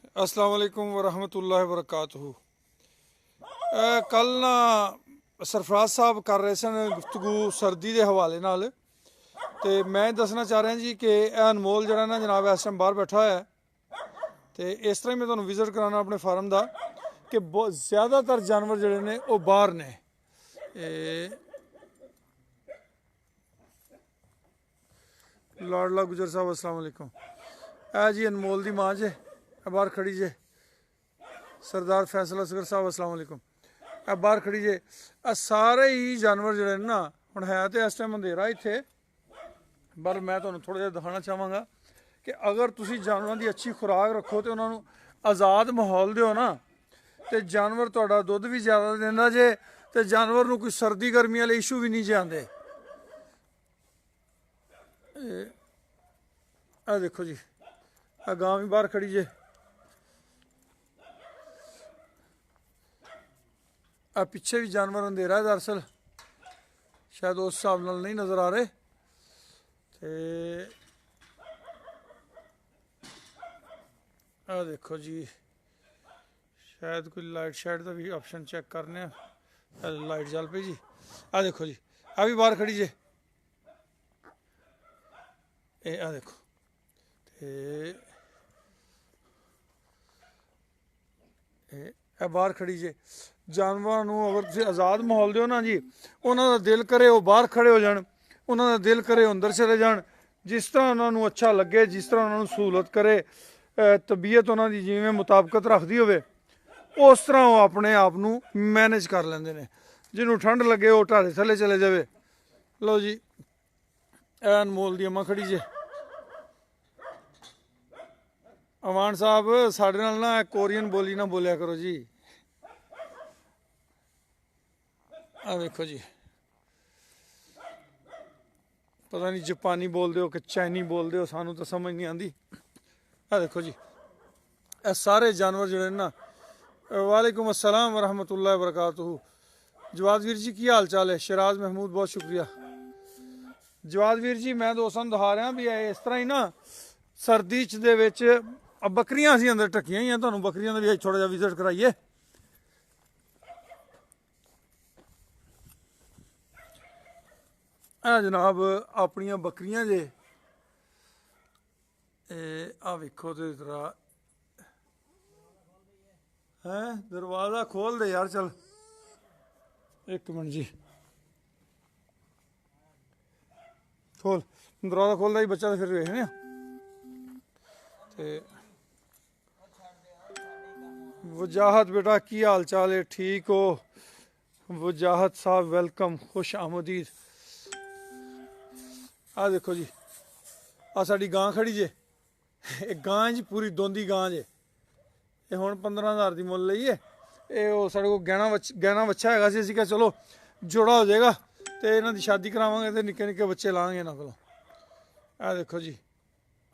अस्सलाम वालेकुम वरहमतुल्लाहि वबरकातुहू। कल ना सरफराज साहब कर रहे सन गुफ्तगू सर्दी के हवाले नाल, ते मैं दसना चाह रहा जी कि अनमोल जरा ना जनाब इस टाइम बाहर बैठा होया है, तो इस तरह मैं तुहानूं विजिट कराना अपने फार्म का कि ज़्यादातर जानवर जोड़े ने वो बाहर ने। लाडला गुजर साहब अस्सलाम वालेकुम। जी अनमोल की माँ जे बाहर खड़ी जे। सरदार फैसल असगर साहब अस्सलाम वालेकुम। बाहर खड़ी जे। सारे ही जानवर जोड़े ना हुण है तो इस टाइम अंधेरा इत्थे, पर मैं तुहानूं थोड़ा जिहा दिखाना चाहांगा कि अगर तुसीं जानवरां दी अच्छी खुराक रखो तो उन्होंने आज़ाद माहौल दिओ ना, तो जानवर तुहाडा दुध भी ज़्यादा दिंदा जे, तो जानवर नूं कोई सर्दी गर्मी वाले इशू भी नहीं जे आंदे। देखो जी गां भी बाहर खड़ी जे। पिछे भी जानवर अंधेरा है, दरअसल शायद उस हिसाब नाल नहीं नज़र आ रहे। तो देखो जी शायद कोई लाइट शाइट का भी ऑप्शन चेक करने, लाइट चल पई जी। देखो जी भी बाहर खड़ी जे। देखो बाहर खड़ी जे। जानवरों अगर तुम आज़ाद माहौल दो ना जी, उन्होंने दिल करे वो बाहर खड़े हो जान, उन्होंने दिल करे अंदर चले जान, जिस तरह उन्होंने अच्छा लगे, जिस तरह उन्होंने सहूलत करे, तबीयत उन्होंने जिमें मुताबकत रखती हो उस तरह वो अपने आप को मैनेज कर लेंगे ने। जिन्होंने ठंड लगे वो ढारे थले चले जाए। लो जी अनमोल दी अम्मा खड़ी जे। अमान साहब साढ़े नाल ना कोरियन बोली ना बोलिया करो जी। देखो जी पता नहीं जापानी बोलते हो कि चाइनी बोलते हो, सानू तो समझ नहीं आती। देखो जी सारे जानवर जोड़े ना। वालेकुम अस्सलाम वरहमतुल्लाहि वबरकातुहू। जवाद वीर जी की हाल चाल है? शराज महमूद बहुत शुक्रिया। जवाद वीर जी मैं दोस्तों दिखा रहा भी इस तरह ही ना सर्दी दे विच बकरियां असीं अंदर ढक्कियां ही हैं, तुहानूं बकरियां दा भी थोड़ा जिहा विजिट कराइए। जनाब अपनियां बकरियां जे वेखो तो जरा है दरवाज़ा खोल दे यार, चल एक मिनट जी खोल दरवाज़ा खोल ही बच्चा, तो फिर वेखने वजाहत बेटा की हाल चाल है? ठीक हो वजाहत साहब, वेलकम, खुश आमदीद। देखो जी साड़ी गां खड़ी जे। एक गां जी पूरी दोंदी गां जे। ये हुण 15,000 की मुल लई है। ये साढ़े को गहना बच्चा है, असीं कहा चलो जोड़ा हो जाएगा तो इन्हों की शादी करावांगे तो निक्के निक्के बच्चे लाँगे इन्हों को। देखो जी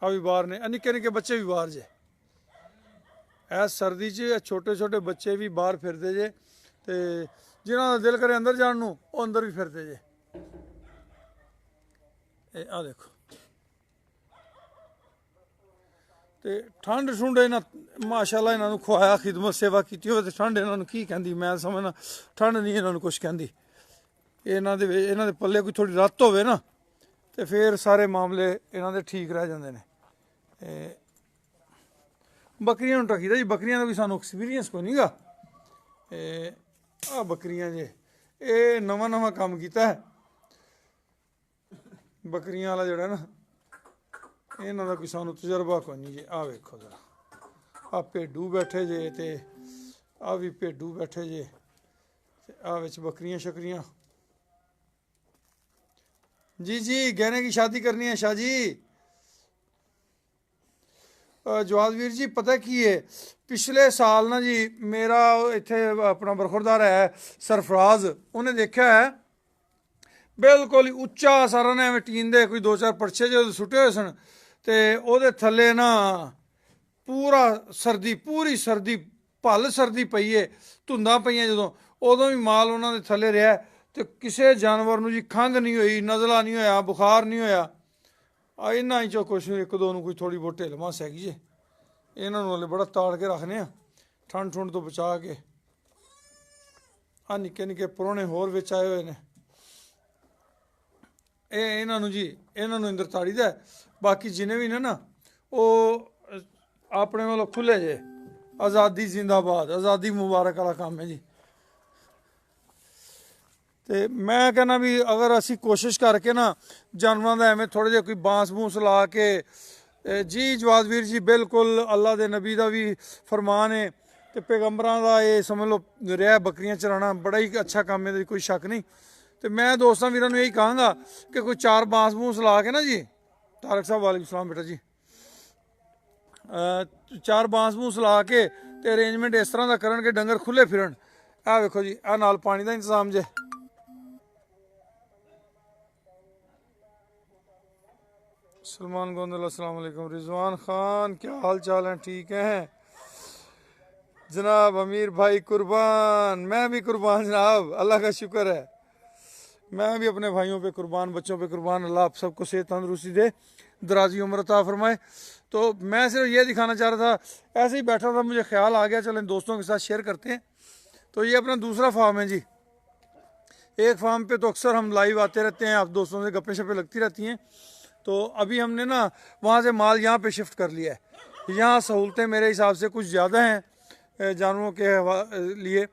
भी बाहर ने, निक्के निक्के बच्चे भी बाहर जे। सर्दी च छोटे छोटे बच्चे भी बाहर फिरते जे, तो जिन्हों का दिल करे अंदर जाने वो अंदर भी फिरते जे। देखो तो ठंड ठुंड इन्हों माशाअल्लाह इन्हों खुआया, खिदमत सेवा की हो, ठंड इन्हों की कहती मैं समझना ठंड नहीं इन्हों कुछ कहती। इन्हों के पल्ले कोई थोड़ी रत्त होवे ना तो फिर सारे मामले इन्हों के ठीक रह जाते हैं। बकरियां ढकी दा जी, बकरियां का भी सानू एक्सपीरियंस कोई नहीं गा। बकरियां जे ये नवा नवा काम किया है बकरियां वाला जोड़ा ना, इन्हों का कोई सानू तजर्बा कोई नहीं जे। वेखो जरा भेडू बैठे जे, तो भी भेडू बैठे जे, विच बकरियां शकरियां। जी जी गहने की शादी करनी है शाह जी। जवाद वीर जी पता की है, पिछले साल ना जी मेरा इत्थे अपना बरखुरदार है सरफराज, उन्हें देखा है बिल्कुल ही उच्चा सारा ने एवं टीन दे कोई 2-4 परछे जो सुटे हुए सन, तो वो थले ना पूरा सर्दी, पूरी सर्दी भल सर्दी पई है, धुंदा पईयां जो उदों भी माल उन्होंने थले रहा, तो किसी जानवर नूं जी खंघ नहीं हुई, नज़ला नहीं होया, बुखार नहीं होया। इन्हों चो कुछ एक दो कोई थोड़ी बहुत ढिल मस हैगी जे। ਇਹਨਾਂ ਨੂੰ ਹਲੇ ਬੜਾ ਤਾੜ ਕੇ ਰੱਖਨੇ ਆ, ਠੰਡ ਠੁੰਡ ਤੋਂ ਬਚਾ ਕੇ। ਆ ਨਿੱਕੇ ਨਿੱਕੇ ਪ੍ਰਾਹੁਣੇ ਹੋਰ ਵਿੱਚ ਆਏ ਹੋਏ ਨੇ, ਇਹਨਾਂ ਨੂੰ ਜੀ ਇਹਨਾਂ ਨੂੰ ਅੰਦਰ ਤਾੜੀਦਾ। ਬਾਕੀ ਜਿੰਨੇ ਵੀ ਨੇ ਨਾ ਉਹ ਆਪਣੇ ਵੱਲੋਂ ਖੁੱਲੇ ਜੇ। ਆਜ਼ਾਦੀ ਜ਼ਿੰਦਾਬਾਦ, ਆਜ਼ਾਦੀ ਮੁਬਾਰਕ ਵਾਲਾ ਕੰਮ ਹੈ ਜੀ। ਤੇ ਮੈਂ ਕਹਿੰਦਾ ਵੀ ਅਗਰ ਅਸੀਂ ਕੋਸ਼ਿਸ਼ ਕਰਕੇ ਨਾ ਜਾਨਵਰਾਂ ਦਾ ਐਵੇਂ ਥੋੜ੍ਹੇ ਜਿਹੇ ਕੋਈ ਬਾਂਸ ਬੂੰਸ ਲਾ ਕੇ ਜੀ ਜਵਾਦ ਵੀਰ ਜੀ ਬਿਲकुल ਅੱਲਾ ਦੇ ਨਬੀ ਦਾ ਵੀ ਫਰਮਾਨ ਹੈ ਤੇ ਪੈਗੰਬਰਾਂ ਦਾ ਇਹ ਸਮਝ ਲਓ ਰਿਹਾ ਬੱਕਰੀਆਂ ਚਰਾਉਣਾ ਬੜਾ ਹੀ ਅੱਛਾ ਕੰਮ ਹੈ, ਕੋਈ ਸ਼ੱਕ ਨਹੀਂ। ਤੇ ਮੈਂ ਦੋਸਤਾਂ ਵੀਰਾਂ ਨੂੰ ਇਹੀ ਕਹਾਂਗਾ ਕਿ ਕੋਈ 4 ਬਾਂਸ ਬੂੰਸ ਲਾ ਕੇ ਨਾ ਜੀ, ਤਾਰਕ ਸਾਹਿਬ ਵਾਲੇਕੁਮ ਸਲਾਮ ਬੇਟਾ ਜੀ, 4 ਬਾਂਸ ਬੂੰਸ ਲਾ ਕੇ ਤੇ ਅਰੇਂਜਮੈਂਟ ਇਸ ਤਰ੍ਹਾਂ ਦਾ ਕਰਨ ਕਿ ਡੰਗਰ ਖੁੱਲੇ ਫਿਰਨ। ਆਹ ਵੇਖੋ ਜੀ, ਆਹ ਨਾਲ ਪਾਣੀ ਦਾ ਇੰਤਜ਼ਾਮ ਜੇ। सलमान गोंदल अस्सलाम वालेकुम। रिजवान खान क्या हाल चाल हैं? ठीक हैं जनाब। अमीर भाई कुर्बान, मैं भी कुर्बान जनाब, अल्लाह का शुक्र है। मैं भी अपने भाइयों पे कुर्बान, बच्चों पे कुर्बान। अल्लाह आप सबको सेहत तंदुरुस्ती दे, दराजी उम्र अता फरमाए। तो मैं सिर्फ ये दिखाना चाह रहा था, ऐसे ही बैठा था, मुझे ख्याल आ गया चलें दोस्तों के साथ शेयर करते हैं। तो ये अपना दूसरा फार्म है जी। एक फार्म पे तो अक्सर हम लाइव आते रहते हैं, आप दोस्तों से गप्पे शप्पे लगती रहती हैं। तो अभी हमने ना वहाँ से माल यहाँ पे शिफ्ट कर लिया है। यहाँ सहूलतें मेरे हिसाब से कुछ ज़्यादा हैं जानवरों के लिए।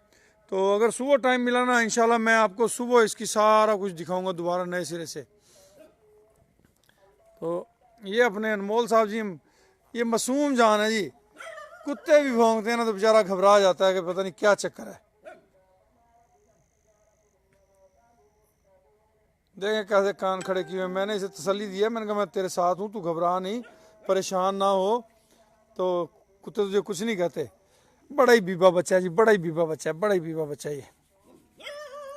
तो अगर सुबह टाइम मिला ना इंशाल्लाह मैं आपको सुबह इसकी सारा कुछ दिखाऊंगा दोबारा नए सिरे से। तो ये अपने अनमोल साहब जी, ये मासूम जान है जी। कुत्ते भी भौंकते हैं ना तो बेचारा घबरा जाता है कि पता नहीं क्या चक्कर है। देखें कैसे कान खड़े किए। मैंने इसे तसल्ली दिया, मैंने कहा मैं तेरे साथ हूँ, तू घबरा नहीं, परेशान ना हो। तो कुत्ते तुझे कुछ नहीं कहते। बड़ा ही बीबा बच्चा है जी, बड़ा ही बीबा बच्चा है, बड़ा ही बीबा बच्चा है ये।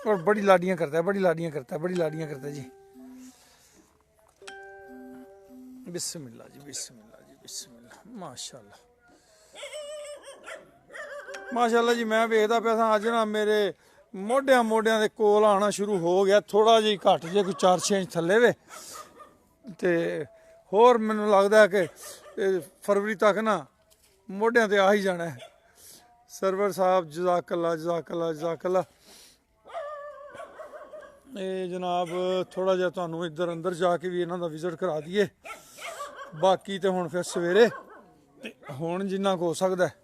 और बड़ी लाडियाँ करता है, बड़ी लाडियाँ करता है, बड़ी लाडियाँ करता है जी। बिस्मिल्लाह जी, बिस्मिल्लाह जी, बिस्मिल्लाह। माशाल्लाह माशाल्लाह जी। मैं वेखदा पिया था अज ना मेरे मोढियां दे कोल आना शुरू हो गया, थोड़ा जी घट जे कोई 4-6 इंच थल्ले वे। ते होर मैनूं लगदा है कि फरवरी तक ना मोढियां ते आ ही जाना है। सरवर साहब जज़ाकल्लाह जज़ाकल्लाह जज़ाकल्लाह। जनाब थोड़ा जिहा तुहानूं इधर अंदर जाके भी इन्हां दा विजिट करा दईए। बाकी तो हुण फिर सवेरे हुण जिन्ना को हो सकदा है।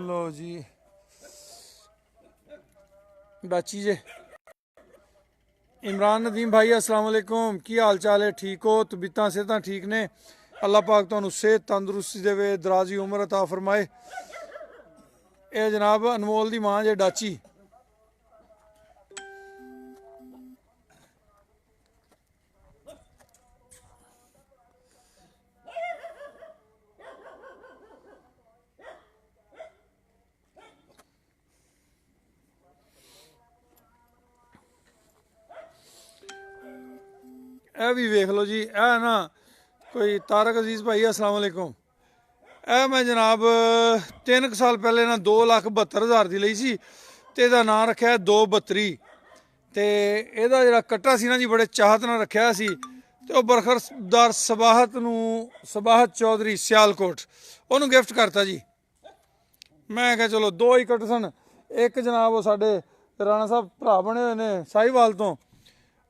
लो जी बाची जे। इमरान नदीम भाई अस्सलाम वालेकुम, की हाल चाल है? ठीक हो? तबीयतां सेहतां ठीक ने? अल्लाह पाक तुहानूं सेहत तंदुरुस्ती देवे, दराजी उम्र अता फरमाए। ये जनाब अनमोल दी मां जे डाची। ਇਹ ਵੀ ਵੇਖ ਲਓ ਜੀ। ਇਹ ਨਾ ਕੋਈ ਤਾਰਕ ਅਜ਼ੀਜ਼ ਭਾਈ अस्सलाम वालेकुम। ਇਹ ਮੈਂ ਜਨਾਬ 3 ਸਾਲ ਪਹਿਲੇ ਨਾ 2,72,000 ਦੀ ਲਈ ਸੀ ਤੇ ਇਹਦਾ ਨਾਂ ਰੱਖਿਆ 232। ਤੇ ਇਹਦਾ ਜਿਹੜਾ ਕੱਟਾ ਸੀ ਨਾ ਜੀ ਬੜੇ ਚਾਹਤ ਨਾਲ ਰੱਖਿਆ ਸੀ। ਤੇ ਉਹ ਬਰਖਰਦਾਰ ਸਬਾਹਤ ਚੌਧਰੀ ਸਿਆਲਕੋਟ ਉਹਨੂੰ ਗਿਫਟ ਕਰਤਾ ਜੀ। ਮੈਂ ਕਿਹਾ ਚਲੋ 2 ਹੀ ਕੱਟ ਸਨ। ਇੱਕ ਜਨਾਬ ਉਹ ਸਾਡੇ ਰਾਣਾ ਸਾਹਿਬ ਭਰਾ ਬਣੇ ਹੋਏ ਨੇ ਸਾਹੀਵਾਲ ਤੋਂ,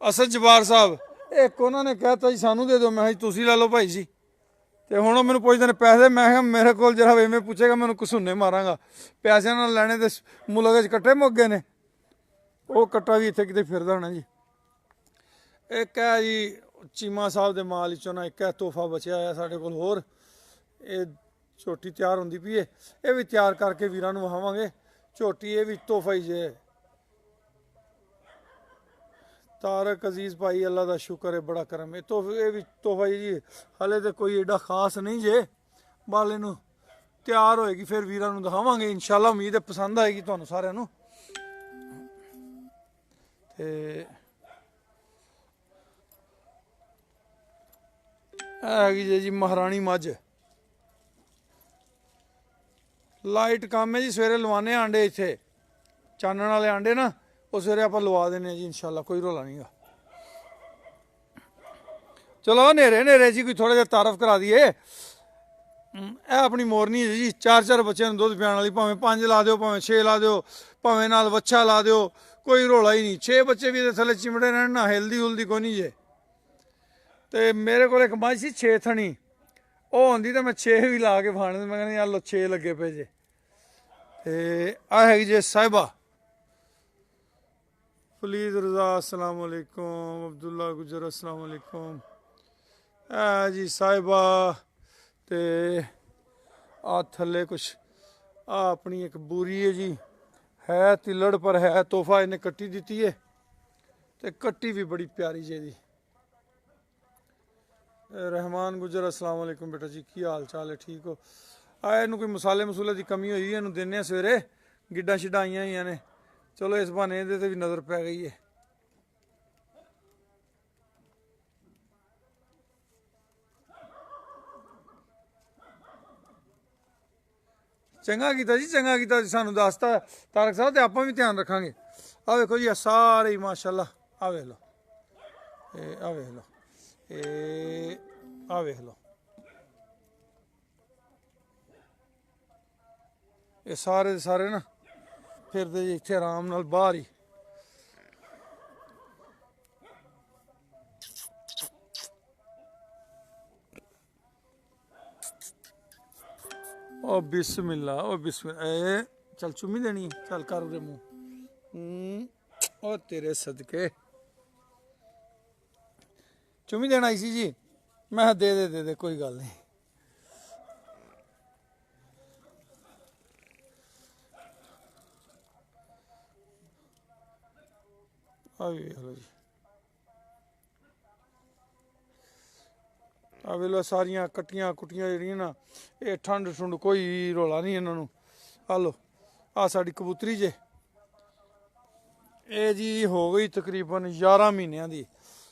ਅਸਦ ਜਬਾਰ ਸਾਹਿਬ, ਇੱਕ ਉਹਨਾਂ ਨੇ ਕਹਿਤਾ ਜੀ ਸਾਨੂੰ ਦੇ ਦਿਓ। ਮੈਂ ਕਿਹਾ ਤੁਸੀਂ ਲੈ ਲਓ ਭਾਈ ਜੀ। ਤੇ ਹੁਣ ਉਹ ਮੈਨੂੰ ਪੁੱਛਦੇ ਨੇ ਪੈਸੇ। ਮੈਂ ਕਿਹਾ ਮੇਰੇ ਕੋਲ ਜਿਹੜਾ ਐਵੇਂ ਪੁੱਛੇਗਾ ਮੈਨੂੰ ਕਸੂਨੇ ਮਾਰਾਂਗਾ। ਪੈਸਿਆਂ ਨਾਲ ਲੈਣੇ ਤੇ ਮੁਲਕ 'ਚ ਕੱਟੇ ਮੁੱਕ ਗਏ ਨੇ। ਉਹ ਕੱਟਾ ਵੀ ਇੱਥੇ ਕਿਤੇ ਫਿਰਦਾ ਹੋਣਾ ਜੀ। ਇੱਕ ਹੈ ਜੀ ਚੀਮਾ ਸਾਹਿਬ ਦੇ ਮਾਲ ਵਿੱਚੋਂ ਨਾ ਇੱਕ ਹੈ ਤੋਹਫਾ ਬਚਿਆ ਹੋਇਆ ਸਾਡੇ ਕੋਲ। ਹੋਰ ਇਹ ਝੋਟੀ ਤਿਆਰ ਹੁੰਦੀ ਪਈ ਹੈ, ਇਹ ਵੀ ਤਿਆਰ ਕਰਕੇ ਵੀਰਾਂ ਨੂੰ ਵਹਾਵਾਂਗੇ ਝੋਟੀ। ਇਹ ਵੀ ਤੋਹਫਾ ਹੀ ਜੇ। तारक अजीज़ भाई अल्लाह का शुक्र है, बड़ा करम है। तो ये भी तोहफा जी हाले तो कोई एडा खास नहीं जे, बाल इनू तैयार होएगी फिर वीरां नूं दिखावांगे इंशाल्लाह। उम्मीद है पसंद आएगी तुहानूं सारिआं नूं। ते हैगी जी महारानी मझ। लाइट काम है जी, सवेरे लवाने आंडे इत्थे चानण वाले आंडे ना, वो सवेरे आप लवा देने जी इंशाल्लाह, कोई रौला नहीं गा। चलो नेरे नेरे जी कोई थोड़ा जिहा तारफ करा दीए। ਇਹ ਆਪਣੀ ਮੋਰਨੀ ਹੈ ਜੀ, 4-4 ਬੱਚਿਆਂ ਨੂੰ ਦੁੱਧ ਪਿਆਉਣ ਵਾਲੀ, ਭਾਵੇਂ 5 ਲਾ ਦਿਓ, ਭਾਵੇਂ 6 ਲਾ ਦਿਓ, ਭਾਵੇਂ ਨਾਲ ਵੱਛਾ ਲਾ ਦਿਓ, ਕੋਈ ਰੌਲਾ ਹੀ ਨਹੀਂ। 6 ਬੱਚੇ ਵੀ ਇਹਦੇ ਥੱਲੇ ਚਿਮੜੇ ਰਹਿਣ ਨਾ, ਹਿਲਦੀ ਹੁਲਦੀ ਕੋਈ ਨਹੀਂ ਜੇ। ਤੇ ਮੇਰੇ ਕੋਲ ਇੱਕ ਮੱਝ ਸੀ 6 ਥਣੀ, ਉਹ ਹੁੰਦੀ ਤਾਂ ਮੈਂ 6 ਵੀ ਲਾ ਕੇ ਫਾਣ ਦੇ। ਮੈਂ ਕਹਿੰਦਾ ਯਾਰ ਲੋ 6 ਲੱਗੇ ਪਏ ਜੇ। ਤੇ ਆ ਹੈਗੀ ਜੇ ਸਾਹਿਬਾ। ਫਲੀਦ ਰਜ਼ਾ अस्सलाम वालेकुम, अब्दुल्ला गुजर अस्सलाम वालेकुम। जी ਸਾਹਿਬਾ। ਤੇ ਆ ਥੱਲੇ ਕੁਛ ਆ ਆਪਣੀ ਇੱਕ ਬੂਰੀ ਹੈ ਜੀ, ਹੈ ਤਿੱਲੜ ਪਰ ਹੈ ਤੋਹਫਾ, ਇਹਨੇ ਕੱਟੀ ਦਿੱਤੀ ਹੈ। ਤੇ ਕੱਟੀ ਵੀ ਬੜੀ ਪਿਆਰੀ ਜੇ ਦੀ। ਰਹਿਮਾਨ ਗੁਜਰ अस्सलाम वालेकुम बेटा जी, की हाल चाल है, ठीक हो? ਆ ਇਹਨੂੰ ਕੋਈ ਮਸਾਲੇ ਮਸੂਲੇ ਦੀ ਕਮੀ ਹੋਈ, ਇਹਨੂੰ ਦਿੰਦੇ ਆ ਸਵੇਰੇ, ਗਿੱਡਾਂ ਸ਼ਿੱਡਾਂ ਆਈਆਂ ਹੋਈਆਂ ਨੇ। ਚਲੋ ਇਸ ਬਹਾਨੇ ਇਹਦੇ ਤੇ ਵੀ ਨਜ਼ਰ ਪੈ ਗਈ ਹੈ। ਚੰਗਾ ਕੀਤਾ ਜੀ, ਚੰਗਾ ਕੀਤਾ ਜੀ, ਸਾਨੂੰ ਦੱਸਤਾ ਤਾਰਕ ਸਾਹਿਬ, ਤੇ ਆਪਾਂ ਵੀ ਧਿਆਨ ਰੱਖਾਂਗੇ। ਆ ਵੇਖੋ ਜੀ, ਆ ਸਾਰੇ ਹੀ ਮਾਸ਼ਾਅੱਲਾ। ਆ ਵੇਖ ਲਓ, ਆ ਵੇਖ ਲਓ, ਆ ਵੇਖ ਲਓ, ਇਹ ਸਾਰੇ ਦੇ ਸਾਰੇ ਨਾ ਫਿਰਦੇ ਜੀ ਇੱਥੇ ਆਰਾਮ ਨਾਲ ਬਾਹਰ ਹੀ। ओ बिस्मिल्लाह, ओ बिस्मिल्लाह। चल चुम्मी देनी, चल कर उरे मुँह। ओ तेरे सदके चुम्मी देना आई सी जी। मैं दे दे दे दे, कोई गल नहीं। हेलो जी, आ वेलो सारियां कट्टियां कुट्टियां ਜਿਹੜੀਆਂ ना, ये ठंड ठुंड कोई रौला नहीं ਇਹਨਾਂ ਨੂੰ। आ लो, आ साड़ी कबूतरी जे, ਇਹ जी हो गई तकरीबन 11 ਮਹੀਨਿਆਂ ਦੀ।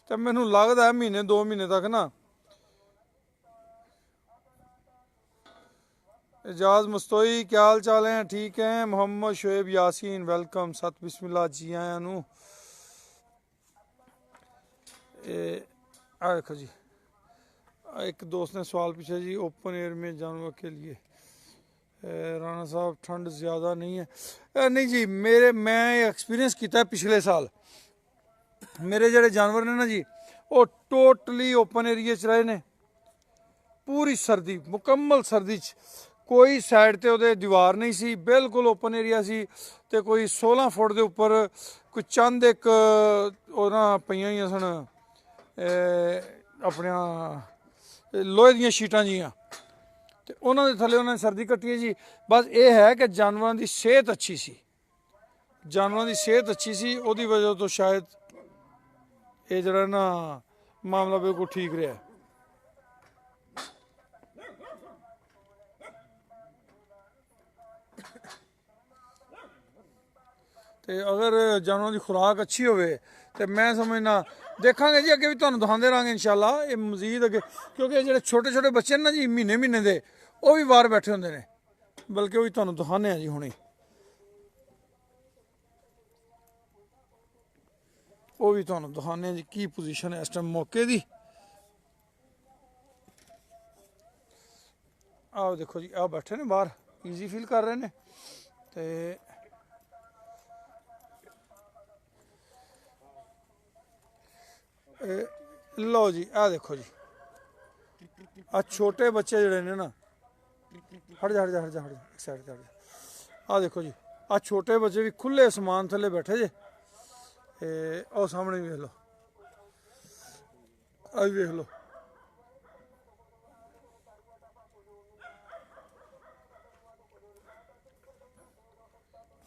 ਤੇ ਮੈਨੂੰ ਲੱਗਦਾ ਮਹੀਨੇ 2 ਮਹੀਨੇ तक ना एजाज मुस्तोई, क्या हाल चाल है? ठीक है। मोहम्मद शोएब यासीन, वेलकम। सत बिस्मिल्लाह, जी आया नू। आ देखो जी, एक दोस्त ने सवाल पूछा जी, ओपन एयर में जानवर के लिए राणा साहब ठंड ज़्यादा नहीं है? नहीं जी, मैं एक्सपीरियंस किया पिछले साल। मेरे ਜਿਹੜੇ जानवर ने ना जी, वो टोटली ओपन एरिया च रहे ने पूरी सर्दी, मुकम्मल सर्दी च। कोई साइड ते ਉਹਦੇ ਦੀਵਾਰ नहीं सी, बिल्कुल ओपन एरिया सी। ते कोई 16 फुट ਦੇ ਉੱਪਰ कोई चंद एक ਉਹ ਨਾ ਪਈਆਂ ਹੋਈਆਂ ਸਨ ਆਪਣੀਆਂ ਲੋਹੇ ਦੀਆਂ ਸ਼ੀਟਾਂ ਜੀਆਂ, ਤੇ ਉਹਨਾਂ ਦੇ ਥੱਲੇ ਉਹਨਾਂ ਨੇ ਸਰਦੀ ਕੱਟੀ ਹੈ ਜੀ। ਬਸ ਇਹ ਹੈ ਕਿ ਜਾਨਵਰਾਂ ਦੀ ਸਿਹਤ ਅੱਛੀ ਸੀ, ਜਾਨਵਰਾਂ ਦੀ ਸਿਹਤ ਅੱਛੀ ਸੀ, ਉਹਦੀ ਵਜ੍ਹਾ ਤੋਂ ਸ਼ਾਇਦ ਇਹ ਜਿਹੜਾ ਨਾ ਮਾਮਲਾ ਬਿਲਕੁਲ ਠੀਕ ਰਿਹਾ। ਤੇ ਅਗਰ ਜਾਨਵਰਾਂ ਦੀ ਖੁਰਾਕ ਅੱਛੀ ਹੋਵੇ ਤੇ ਮੈਂ ਸਮਝਣਾ ਦੇਖਾਂਗੇ ਜੀ, ਅੱਗੇ ਵੀ ਤੁਹਾਨੂੰ ਦਿਖਾਉਂਦੇ ਰਹਾਂਗੇ ਇਨਸ਼ਾਅੱਲਾ। ਇਹ ਮਜ਼ੀਦ ਅੱਗੇ, ਕਿਉਂਕਿ ਜਿਹੜੇ ਛੋਟੇ ਛੋਟੇ ਬੱਚੇ ਨੇ ਨਾ ਜੀ, ਮਹੀਨੇ ਮਹੀਨੇ ਦੇ, ਉਹ ਵੀ ਬਾਹਰ ਬੈਠੇ ਹੁੰਦੇ ਨੇ, ਬਲਕਿ ਉਹ ਵੀ ਤੁਹਾਨੂੰ ਦਿਖਾਉਂਦੇ ਆ ਜੀ ਹੁਣੇ। ਉਹ ਵੀ ਤੁਹਾਨੂੰ ਦਿਖਾਉਂਦੇ ਆ ਜੀ ਕੀ ਪੋਜੀਸ਼ਨ ਹੈ ਇਸ ਟਾਈਮ ਮੌਕੇ ਦੀ। ਆਹ ਦੇਖੋ ਜੀ, ਆਹ ਬੈਠੇ ਨੇ ਬਾਹਰ, ਈਜ਼ੀ ਫੀਲ ਕਰ ਰਹੇ ਨੇ। ਤੇ ਲਓ ਜੀ, ਆਹ ਦੇਖੋ ਜੀ, ਆ ਛੋਟੇ ਬੱਚੇ ਜਿਹੜੇ ਨੇ ਨਾ, ਹਟ ਜਾ ਇੱਕ ਸਾਈਡ ਤੇ ਹਟ ਜਾ। ਆਹ ਦੇਖੋ ਜੀ, ਆ ਛੋਟੇ ਬੱਚੇ ਵੀ ਖੁੱਲੇ ਅਸਮਾਨ ਥੱਲੇ ਬੈਠੇ ਜੇ। ਉਹ ਸਾਹਮਣੇ ਵੇਖ ਲਓ, ਆ ਵੀ ਵੇਖ ਲਓ।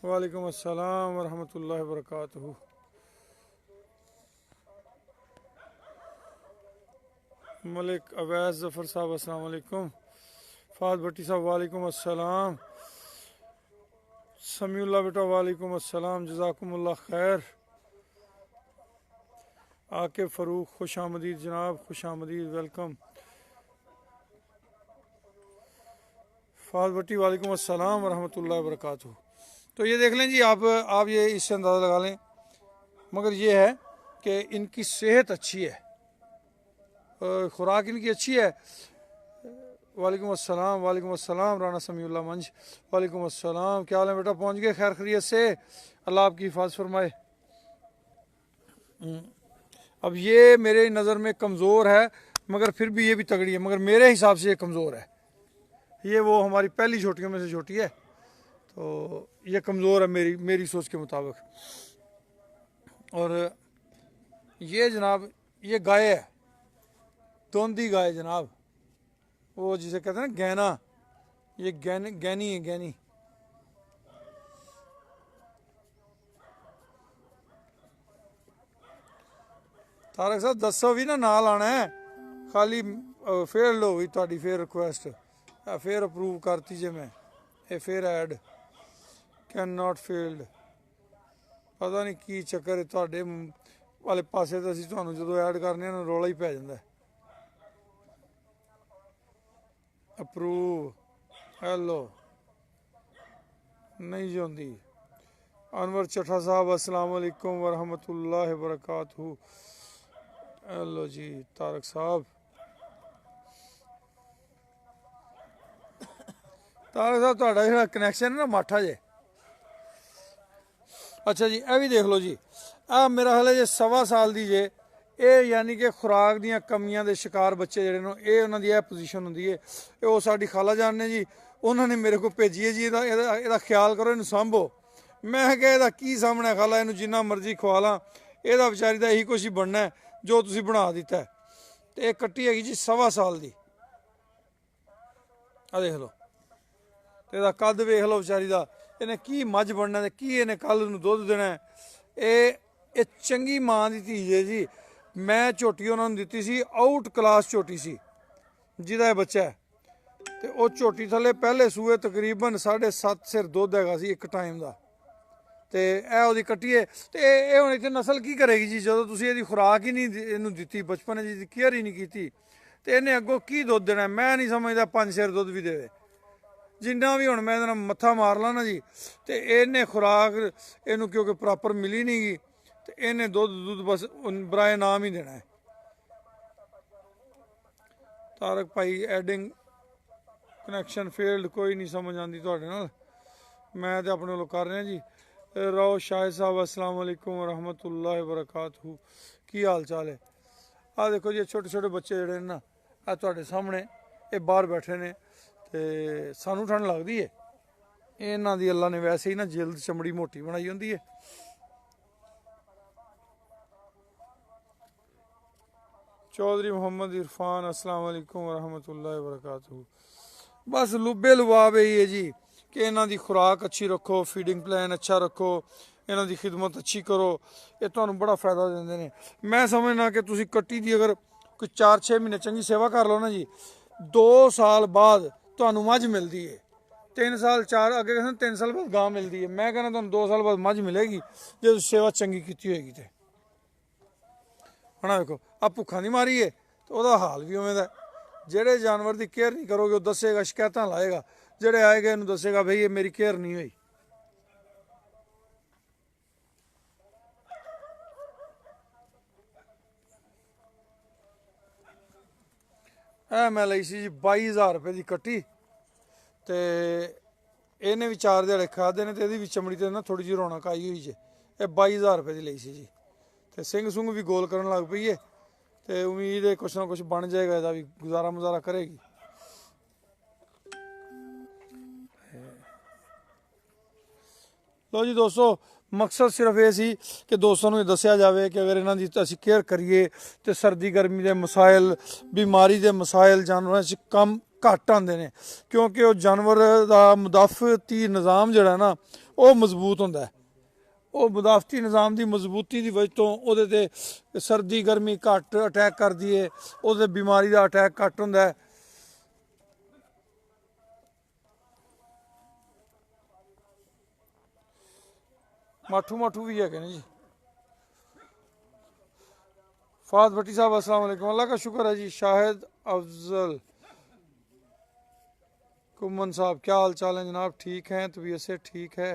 वालेकुम अस्सलाम वरहमतुल्लाहि वबरकातुहू। मलिक अवैस ज़फ़र साहब अस्सलाम वालेकुम। फ़ाद भट्टी साहब वालेकुम अस्सलाम। समीउल्लाह बेटा वालेकुम अस्सलाम, जज़ाकुमुल्लाह खैर। आकिब फ़रूक खुश आमदीद जनाब, खुश आमदीद, वेलकम। फ़ाद भट्टी वालेकुम अस्सलाम वरहमतुल्लाहि वबरकातुहू। तो ये देख लें जी, आप ये इससे अंदाज़ा लगा लें। मगर ये है कि इनकी सेहत अच्छी है, खुराक इनकी अच्छी है। वालेकुम अस्सलाम राना समीउल्लाह मंज, वालेकुम अस्सलाम। क्या हाल है बेटा, पहुंच गए खैर खैरियत से? अल्लाह आपकी हिफाज़त फरमाए। अब ये मेरे नज़र में कमज़ोर है, मगर फिर भी ये भी तगड़ी है, मगर मेरे हिसाब से ये कमज़ोर है। ये वो हमारी पहली छोटियों में से छोटी है, तो ये कमज़ोर है मेरी सोच के मुताबिक। और ये जनाब ये गाय है, तोंदी गाय जनाब, वो जिसे कहते हैं ना गैना, ये गैनी है, गैनी। तारक साहब दसो भी ना नाल आना है, खाली फेल हो गई ताड़ी फिर रिक्वेस्ट, फिर अप्रूव करती जे मैं, ये फिर ऐड कैन नॉट फेल्ड। पता नहीं की चक्कर है तुहाडे वाले पासे, तो असीं तुहानूं जदों ऐड करने ना रौला ही पै जांदा है। अप्रूव हेलो नहीं जी होंदी। अनवर चट्ठा साहब अस्सलाम वालेकुम वरहमतुल्लाहि वबरकातुहू। हेलो जी तारक साहब, तारक साहब ਤੁਹਾਡਾ ਜਿਹੜਾ कनैक्शन है ना माठा जे। अच्छा जी ਇਹ भी देख लो जी, आ मेरा हाल है जे 1.25 साल ਦੀ ਜੇ, ਇਹ ਯਾਨੀ ਕਿ ਖੁਰਾਕ ਦੀਆਂ ਕਮੀਆਂ ਦੇ ਸ਼ਿਕਾਰ ਬੱਚੇ ਜਿਹੜੇ ਨੇ, ਇਹ ਉਹਨਾਂ ਦੀ ਇਹ ਪੋਜੀਸ਼ਨ ਹੁੰਦੀ ਹੈ। ਇਹ ਉਹ ਸਾਡੀ ਖਾਲਾ ਜਾਨ ਨੇ ਜੀ, ਉਹਨਾਂ ਨੇ ਮੇਰੇ ਕੋਲ ਭੇਜੀ ਹੈ ਜੀ, ਇਹਦਾ ਖਿਆਲ ਕਰੋ, ਇਹਨੂੰ ਸਾਂਭੋ। ਮੈਂ ਕਿਹਾ ਇਹਦਾ ਕੀ ਸਾਹਮਣਾ ਖਾਲਾ, ਇਹਨੂੰ ਜਿੰਨਾ ਮਰਜ਼ੀ ਖਵਾ ਲਾਂ, ਇਹਦਾ ਵਿਚਾਰੀ ਦਾ ਇਹੀ ਕੁਛ ਹੀ ਬਣਨਾ ਜੋ ਤੁਸੀਂ ਬਣਾ ਦਿੱਤਾ। ਤੇ ਇਹ ਕੱਟੀ ਹੈਗੀ ਜੀ 1.25 ਸਾਲ ਦੀ, ਆ ਦੇਖ ਲਓ, ਤੇ ਇਹਦਾ ਕੱਦ ਵੇਖ ਲਓ ਵਿਚਾਰੀ ਦਾ, ਇਹਨੇ ਕੀ ਮੱਝ ਬਣਨਾ ਤੇ ਕੀ ਇਹਨੇ ਕੱਲ ਨੂੰ ਦੁੱਧ ਦੇਣਾ। ਇਹ ਚੰਗੀ ਮਾਂ ਦੀ ਧੀ ਹੈ ਜੀ। ਮੈਂ ਝੋਟੀ ਉਹਨਾਂ ਨੂੰ ਦਿੱਤੀ ਸੀ, ਆਊਟ ਕਲਾਸ ਝੋਟੀ ਸੀ ਜਿਹਦਾ ਇਹ ਬੱਚਾ ਹੈ, ਤੇ ਉਹ ਝੋਟੀ ਥੱਲੇ ਪਹਿਲੇ ਸੂਏ ਤਕਰੀਬਨ 7.5 ਸਿਰ ਦੁੱਧ ਹੈਗਾ ਸੀ ਇੱਕ ਟਾਈਮ ਦਾ। ਤੇ ਇਹ ਉਹਦੀ ਕੱਟੀ ਹੈ, ਤੇ ਇਹ ਹੁਣ ਇੱਥੇ ਨਸਲ ਕੀ ਕਰੇਗੀ ਜੀ, ਜਦੋਂ ਤੁਸੀਂ ਇਹਦੀ ਖੁਰਾਕ ਹੀ ਨਹੀਂ ਇਹਨੂੰ ਦਿੱਤੀ, ਬਚਪਨ ਜੀ ਦੀ ਕੇਅਰ ਹੀ ਨਹੀਂ ਕੀਤੀ, ਤੇ ਇਹਨੇ ਅੱਗੋਂ ਕੀ ਦੁੱਧ ਦੇਣਾ। ਮੈਂ ਨਹੀਂ ਸਮਝਦਾ 5 ਸਿਰ ਦੁੱਧ ਵੀ ਦੇਵੇ, ਜਿੰਨਾ ਵੀ ਹੁਣ ਮੈਂ ਇਹਦੇ ਨਾਲ ਮੱਥਾ ਮਾਰ ਲਾਂ ਨਾ ਜੀ, ਤੇ ਇਹਨੇ ਖੁਰਾਕ ਇਹਨੂੰ ਕਿਉਂਕਿ ਪ੍ਰੋਪਰ ਮਿਲੀ ਨਹੀਂ ਗੀ, ਤੇ ਇਹਨੇ ਦੁੱਧ ਬਸ ਬਰਾਏ ਨਾਮ ਹੀ ਦੇਣਾ ਹੈ। ਤਾਰਕ ਭਾਈ ਐਡਿੰਗ ਕਨੈਕਸ਼ਨ ਫੇਲਡ, ਕੋਈ ਨਹੀਂ ਸਮਝ ਆਉਂਦੀ ਤੁਹਾਡੇ ਨਾਲ, ਮੈਂ ਤੇ ਆਪਣੇ ਵੱਲੋਂ ਕਰ ਰਿਹਾ ਜੀ। ਰਾਓ ਸ਼ਾਹਿਦ ਸਾਹਿਬ अस्सलाम वालेकुम रहमतुल्लाहि वबरकातुहू, ਕੀ ਹਾਲ ਚਾਲ ਹੈ? ਆਹ ਦੇਖੋ ਜੀ ਛੋਟੇ ਛੋਟੇ ਬੱਚੇ ਜਿਹੜੇ ਨੇ ਨਾ, ਆ ਤੁਹਾਡੇ ਸਾਹਮਣੇ ਇਹ ਬਾਹਰ ਬੈਠੇ ਨੇ, ਤੇ ਸਾਨੂੰ ਠੰਡ ਲੱਗਦੀ ਹੈ, ਇਹਨਾਂ ਦੀ ਅੱਲਾ ਨੇ ਵੈਸੇ ਹੀ ਨਾ ਜਿਲਦ ਚਮੜੀ ਮੋਟੀ ਬਣਾਈ ਹੁੰਦੀ ਹੈ। चौधरी मोहम्मद इरफान अस्सलाम वालेकुम वरहमतुल्लाहि वबरकातुहू। बस लुबे लुबाब यही है जी कि इन्हों की खुराक अच्छी रखो, फीडिंग प्लान अच्छा रखो, इन्हों की खिदमत अच्छी करो, ये तो बड़ा फायदा देंगे ने। मैं समझना कि तुसी कट्टी की अगर कोई 4-6 महीने चंगी सेवा कर लो ना जी, 2 साल बाद तुहानू मझ मिलती है, 3 साल 4 अगे कहते 3 साल बाद गां मिलती है। मैं कहना तुहानू 2 साल बाद मझ मिलेगी जो सेवा चंगी की होएगी। तो हना देखो आ भुखा नहीं मारी है, तो वह हाल भी उवें दा। जेड़े जानवर की केयर नहीं करोगे, दसेगा, शिकायत लाएगा, जेड़े आएगा इन्हू दसेगा भाई ये मेरी केयर नहीं हुई। मैं ली सी जी 22,000 रुपये की कट्टी, तो इन्हें भी 4 दिहाड़े खादे ने, तो यदी भी चमड़ी ते ना थोड़ी जी रौनक आई हुई है। ये 22,000 रुपये की ली सी जी, तो सिंग सुंग भी गोल करन लग पई है, तो उम्मीद है कुछ ना कुछ बन जाएगा, इसका भी गुजारा मुजारा करेगी। लो जी दोस्तों, मकसद सिर्फ ये सी कि दोस्तों को दसिया जाए कि अगर इन्हों की असीं केयर करिए तो सर्दी गर्मी के मसाइल, बीमारी के मसाइल जानवरों से कम घट आते हैं, क्योंकि वो जानवर का मुदाफती निज़ाम जोड़ा ना वो मजबूत होंदा है। वो मुदाफती निज़ाम की मजबूती की वजह तो वो सर्दी गर्मी घट अटैक करती है, वो बीमारी का अटैक घट होंदा है। माठू माठू भी है जी। फाद भट्टी साहब अस्सलाम वालेकुम, अल्लाह का शुक्र है जी। शाहिद अफजल कुमन साहब क्या हाल चाल है जनाब, ठीक हैं? तबीयत से ठीक है?